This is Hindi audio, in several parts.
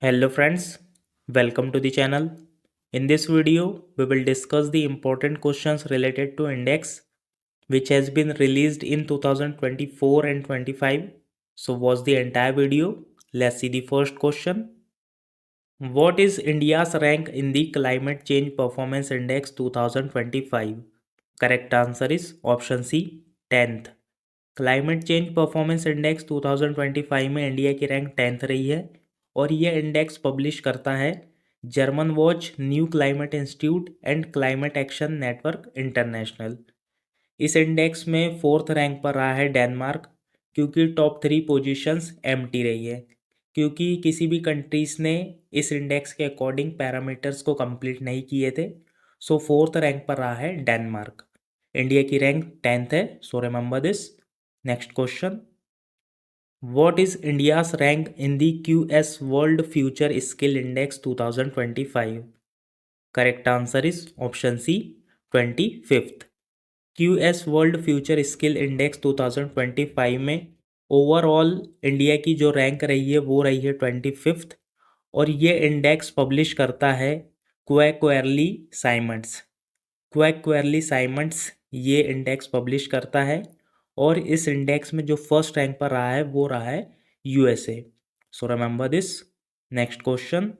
Hello friends, welcome to the channel. In this video, we will discuss the important questions related to index which has been released in 2024 and 25. So watch the entire video. Let's see the first question. What is India's rank in the Climate Change Performance Index 2025? Correct answer is option C, 10th. Climate change performance index 2025 में इंडिया की रैंक 10th रही है और ये इंडेक्स पब्लिश करता है German watch, new climate institute and climate action network international. इस इंडेक्स में 4th रैंक पर रहा है डेनमार्क, क्योंकि टॉप 3 पोजीशंस एम्प्टी रही है, क्योंकि किसी भी कंट्रीज़ ने इस इंडेक्स के अकॉर्डिंग पैरामीटर्स को कंप्लीट नहीं किए थे। सो 4th रैंक पर रहा है डेनमार्क। इंडिया की रैंक 10th है, so remember this. Next question, what is India's rank in the QS world future skill index 2025? Correct answer is option C, 25th। QS world future skill index 2025 में ओवरऑल इंडिया की जो रैंक रही है वो रही है 25th, और ये इंडेक्स पब्लिश करता है क्वैक्वेरली साइमंड्स। क्वैक्वेरली साइमंड्स ये इंडेक्स पब्लिश करता है और इस इंडेक्स में जो फर्स्ट रैंक पर रहा है वो रहा है USA। So remember this. Next question,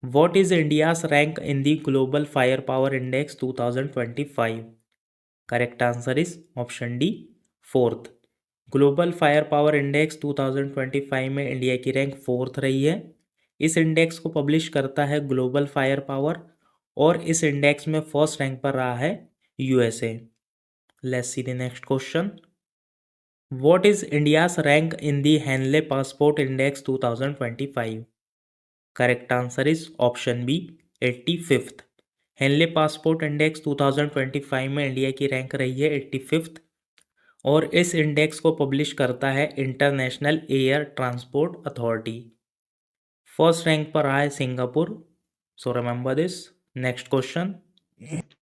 what is India's rank in the global fire power index 2025? Correct answer is option D, 4th। Global fire power index 2025 में इंडिया की रैंक 4th रही है। इस इंडेक्स को पब्लिश करता है ग्लोबल फायर पावर और इस इंडेक्स में फर्स्ट रैंक पर रहा है USA। Let's see the next question, what is India's rank in the Henley passport index 2025? Correct answer is option B, 85th। Henley passport index 2025 में इंडिया की रैंक रही है 85th और इस इंडेक्स को पब्लिश करता है international air transport authority. First rank पर रहा है Singapore. So remember this. Next question,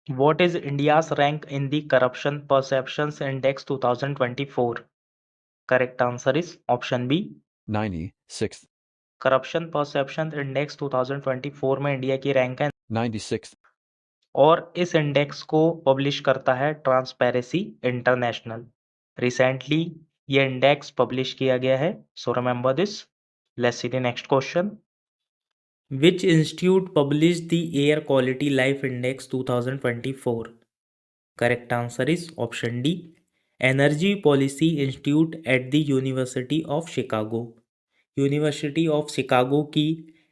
what is India's rank in the corruption perceptions index 2024? Correct answer is option B, 96th, corruption perception index 2024 में इंडिया की रैंक है 96th, और इस इंडेक्स को पब्लिश करता है ट्रांसपेरेंसी इंटरनेशनल। रिसेंटली ये इंडेक्स पब्लिश किया गया है। So remember this. Let's see the next question, which institute publish the air quality life index 2024? Correct answer is option D, energy policy institute at the university of Chicago. University of Chicago की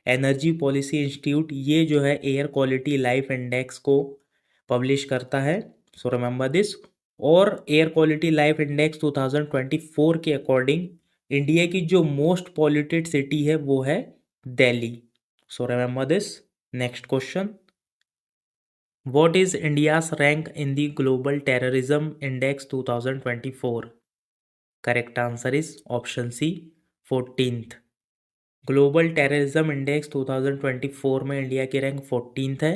एनर्जी पॉलिसी इंस्टीट्यूट ये जो है एयर क्वालिटी लाइफ इंडेक्स को पब्लिश करता है। So remember this. और एयर क्वालिटी लाइफ इंडेक्स 2024 के अकॉर्डिंग इंडिया की जो मोस्ट पॉल्यूटेड सिटी है वो है Delhi. So remember this. Next question, what is India's rank in the global terrorism index 2024? Correct answer is option C, 14th। Global terrorism index 2024 में इंडिया की रैंक 14th है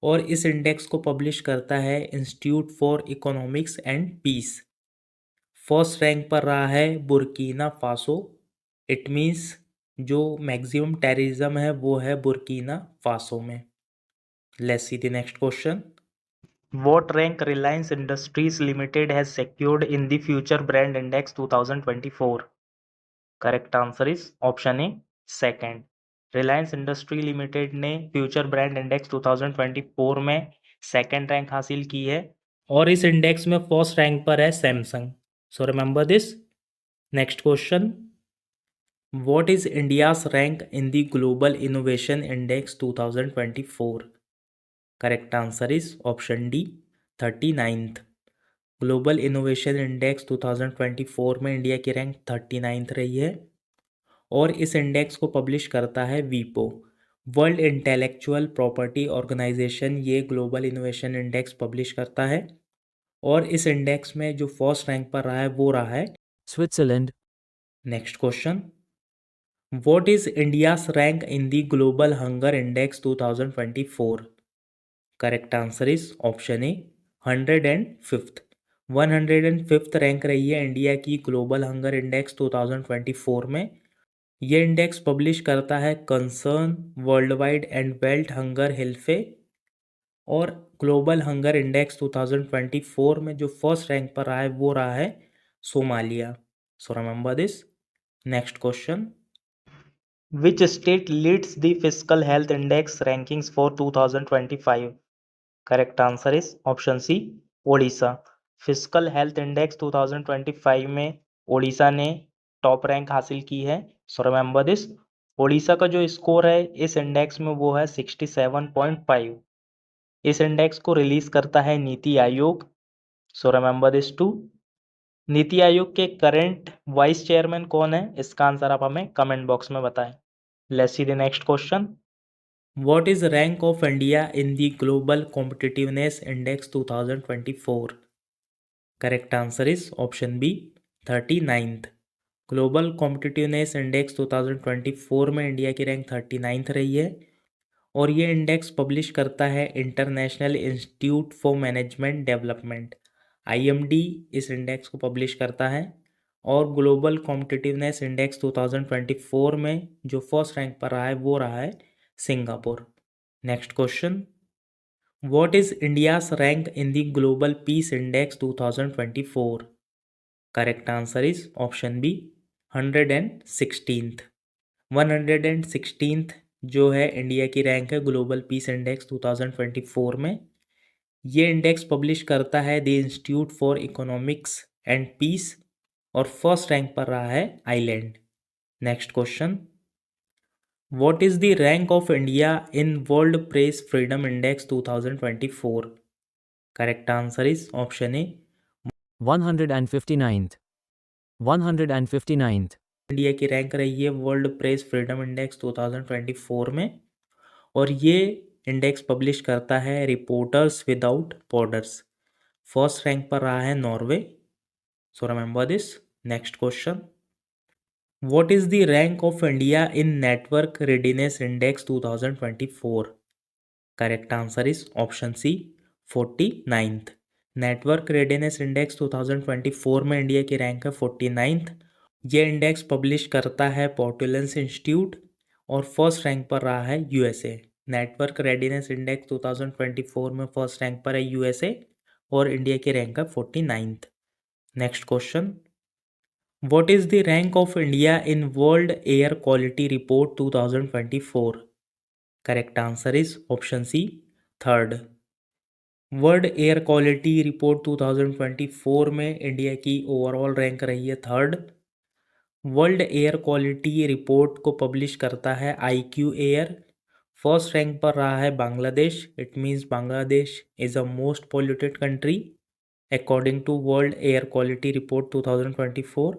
और इस इंडेक्स को पब्लिश करता है institute for economics and peace. First rank पर रहा है बुर्कीना फासो। इट मीन्स जो मैक्सिमम टेररिज्म है वो है बुर्कीना फासो में। Let's see the next question, what rank Reliance Industries Limited has secured in the future brand index 2024? Correct answer is option A, 2nd। Reliance industry limited ने फ्यूचर ब्रांड इंडेक्स 2024 में 2nd रैंक हासिल की है और इस इंडेक्स में फर्स्ट रैंक पर है Samsung. So remember this. Next question, what is India's rank in the global innovation index 2024? Correct answer is option D, 39th। Global innovation index 2024 में इंडिया की रैंक 39th रही है और इस इंडेक्स को पब्लिश करता है वीपो, वर्ल्ड इंटेलेक्चुअल प्रॉपर्टी ऑर्गेनाइजेशन। ये ग्लोबल इनोवेशन इंडेक्स पब्लिश करता है और इस इंडेक्स में जो फर्स्ट रैंक पर रहा है वो रहा है Switzerland, next question, what is India's rank in the global hunger index 2024? Correct answer is option A, 105th। 105th rank रही है इंडिया की ग्लोबल हंगर इंडेक्स 2024 में ये इंडेक्स पब्लिश करता है concern worldwide and Welthungerhilfe, और ग्लोबल हंगर इंडेक्स 2024 में जो फर्स्ट रैंक पर रहा है वो रहा है Somalia. So remember this. Next question. Which state leads the fiscal health index rankings for 2025? Correct answer is option C, Odisha. Fiscal health index 2025 में ओडिशा ने टॉप रैंक हासिल की है. So remember this. ओडिशा का जो स्कोर है इस इंडेक्स में वो है 67.5. इस इंडेक्स को रिलीज करता है NITI Aayog. So remember this too. NITI Aayog के करंट वाइस चेयरमैन कौन है, इसका आंसर आप हमें कमेंट बॉक्स में बताएं. Let's see the next question. What is rank of India in the Global Competitiveness Index 2024? Correct answer is option B, 39th. Global competitiveness index 2024 में इंडिया की रैंक 39th रही है, और ये इंडेक्स पब्लिश करता है international institute for management development, IMD इस इंडेक्स को पब्लिश करता है. और ग्लोबल कॉम्पिटिटिवनेस इंडेक्स 2024 में जो फर्स्ट रैंक पर रहा है वो रहा है Singapore. Next question. What is India's rank in the global peace index 2024? Correct answer is option B, 116th. 116th जो है इंडिया की रैंक है ग्लोबल पीस इंडेक्स 2024 में. ये इंडेक्स पब्लिश करता है the institute for economics and peace, और फर्स्ट रैंक पर रहा है island. Next question. What is the rank of India in World Press Freedom Index 2024? Correct answer is option A, 159th. 159th. India की रैंक रही है वर्ल्ड प्रेस फ्रीडम इंडेक्स 2024 में, और ये इंडेक्स पब्लिश करता है reporters without borders. First rank पर रहा है Norway. So remember this. Next question. What is the rank of India in Network Readiness Index 2024? Correct answer is option C, 49th. Network readiness index 2024 में इंडिया की रैंक है 49th. ये इंडेक्स पब्लिश करता है पोर्टुलेंस इंस्टीट्यूट, और फर्स्ट रैंक पर रहा है USA. नेटवर्क रेडिनेस इंडेक्स 2024 में फर्स्ट रैंक पर है USA, और इंडिया की रैंक है 49th. Next question. What is the rank of India in World Air Quality Report 2024? Correct answer is option C, 3rd. World air quality report 2024 में इंडिया की ओवरऑल रैंक रही है 3rd. World air quality report को पब्लिश करता है IQ एयर. फर्स्ट रैंक पर रहा है Bangladesh. It means Bangladesh is a most polluted country according to world air quality report 2024.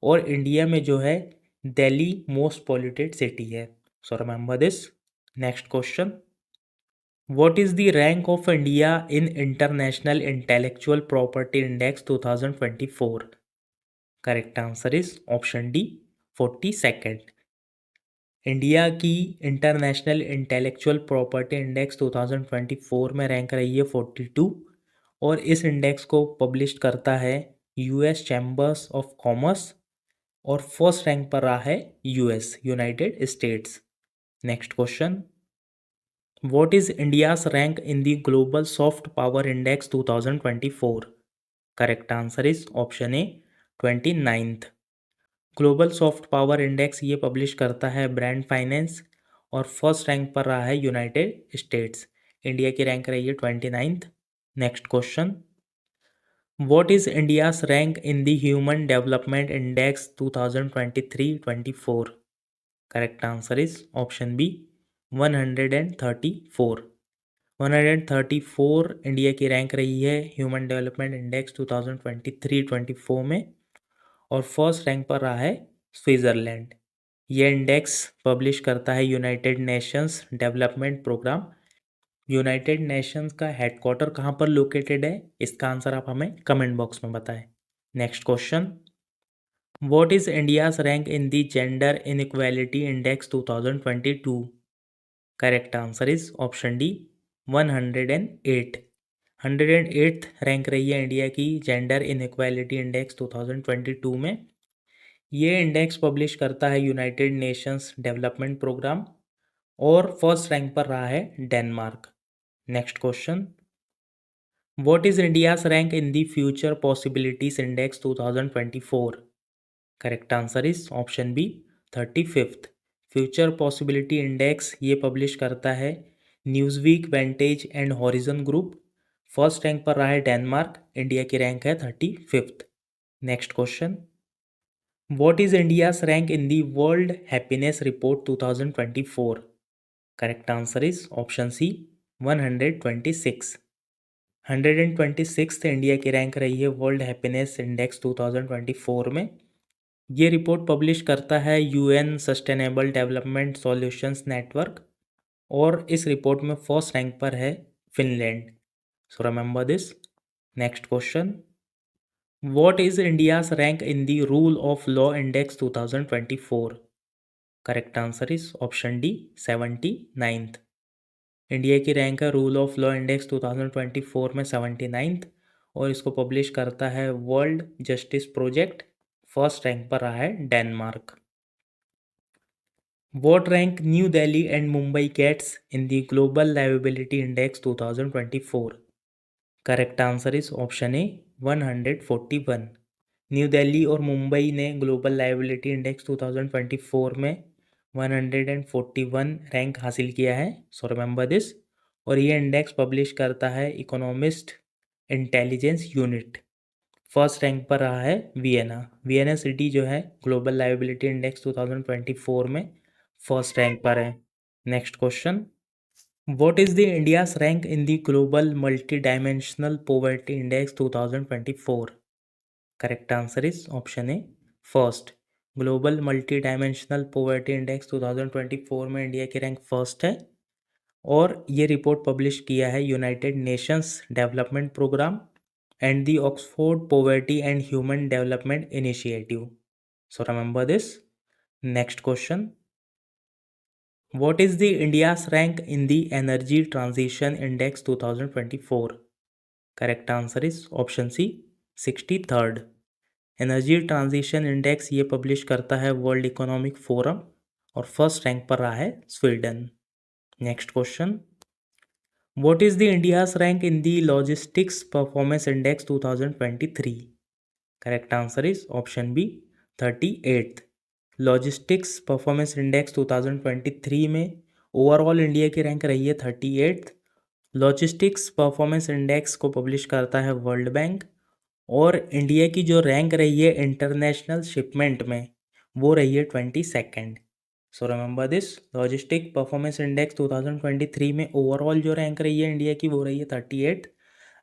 और इंडिया में जो है दिल्ली मोस्ट पॉल्यूटेड सिटी है. So remember this. Next question. What is the rank of India in international intellectual property index 2024? Correct answer is option D, 42nd. India की इंटरनेशनल इंटेलेक्चुअल प्रॉपर्टी इंडेक्स 2024 में रैंक रही है 42, और इस इंडेक्स को पब्लिश करता है US चैम्बर्स ऑफ कॉमर्स, और फर्स्ट रैंक पर रहा है US, United states. Next question. What is India's rank in the global soft power index 2024? Correct answer is option A, 29th. Global soft power index ये पब्लिश करता है ब्रांड फाइनेंस, और फर्स्ट रैंक पर रहा है यूनाइटेड स्टेट्स. इंडिया की रैंक रही है 29th. Next question. What is India's rank in the human development index 2023-24? Correct answer is option B, 134. 134 India की रैंक रही है ह्यूमन डेवलपमेंट इंडेक्स 2023-24 में, और फर्स्ट रैंक पर रहा है स्विट्ज़रलैंड. यह इंडेक्स पब्लिश करता है United Nations development programme. United Nations का हेडक्वार्टर कहाँ पर लोकेटेड है, इसका आंसर आप हमें कमेंट बॉक्स में बताएं. Next question. What is India's rank in the gender inequality index 2022? Correct answer is option D, 108. 108th rank रही है इंडिया की जेंडर इनइक्वालिटी इंडेक्स 2022 में. ये इंडेक्स पब्लिश करता है यूनाइटेड नेशंस डेवलपमेंट प्रोग्राम और फर्स्ट रैंक पर रहा है Denmark. Next question, what is India's rank in the future possibilities index 2024? Correct answer is option B 35th। Future possibility index ये पब्लिश करता है Newsweek, Vantage and Horizon group. First rank पर रहा है डेनमार्क, इंडिया की रैंक है 35th। Next question, what is India's rank in the world happiness report 2024? Correct answer is option C 126। 126 India की रैंक रही है वर्ल्ड हैप्पीनेस इंडेक्स 2024 में। ये रिपोर्ट पब्लिश करता है UN sustainable development solutions network और इस रिपोर्ट में फर्स्ट रैंक पर है Finland. So remember this. Next question, what is India's rank in the rule of law index 2024? Correct answer is option D 79th। India की रैंक है रूल ऑफ लॉ इंडेक्स 2024 में 79th और इसको पब्लिश करता है world justice project. First rank पर रहा है Denmark. What rank New Delhi and Mumbai gets in the Global Livability Index 2024? Correct answer is option A 141। New Delhi और मुंबई ने ग्लोबल लाइबिलिटी इंडेक्स 2024 में 141 रैंक हासिल किया है। So remember this. और ये इंडेक्स पब्लिश करता है economist intelligence unit. First rank पर रहा है वियना। वियना सिटी जो है ग्लोबल लाइबिलिटी इंडेक्स 2024 में फर्स्ट रैंक पर है। Next question, what is the India's rank in the global multi dimensional poverty index 2024? Correct answer is option A first. Global multi dimensional poverty index 2024 में इंडिया की रैंक फर्स्ट है और ये रिपोर्ट पब्लिश किया है United Nations development programme and the Oxford poverty and human development initiative. So remember this. Next question, what is the India's rank in the Energy Transition Index 2024? Correct answer is option C 63rd। Energy transition index ये पब्लिश करता है वर्ल्ड इकोनॉमिक फोरम और फर्स्ट रैंक पर रहा है Sweden. Next question, what is the India's rank in the logistics performance index 2023? Correct answer is option B 38th। Logistics performance index 2023 में ओवरऑल इंडिया की रैंक रही है 38th। लॉजिस्टिक्स परफॉर्मेंस इंडेक्स को पब्लिश करता है वर्ल्ड बैंक और इंडिया की जो रैंक रही है इंटरनेशनल शिपमेंट में वो रही है 22nd। So remember this. Logistic performance index 2023 में ओवरऑल जो रैंक रही है इंडिया की वो रही है 38th।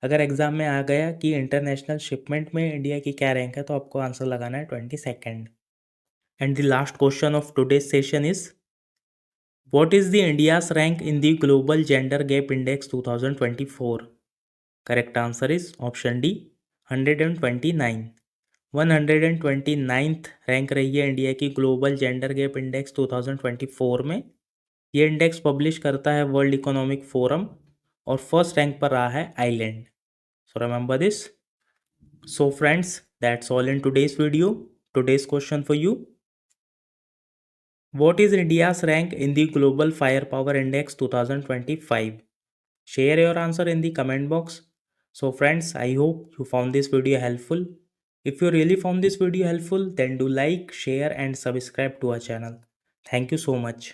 अगर एग्जाम में आ गया कि इंटरनेशनल शिपमेंट में इंडिया की क्या रैंक है तो आपको आंसर लगाना है 22nd। And the last question of today's session is, what is the India's rank in the Global Gender Gap Index 2024? Correct answer is option D 129। 129th rank रही है इंडिया की ग्लोबल जेंडर गैप इंडेक्स 2024 में। ये इंडेक्स पब्लिश करता है वर्ल्ड इकोनॉमिक फोरम और फर्स्ट रैंक पर रहा है island. So remember this. So friends, that's all in today's video. Today's question for you, what is India's rank in the Global Firepower Index 2025? Share your answer in the comment box. So friends, I hope you found this video helpful. If you really found this video helpful, then do like, share and subscribe to our channel. Thank you so much.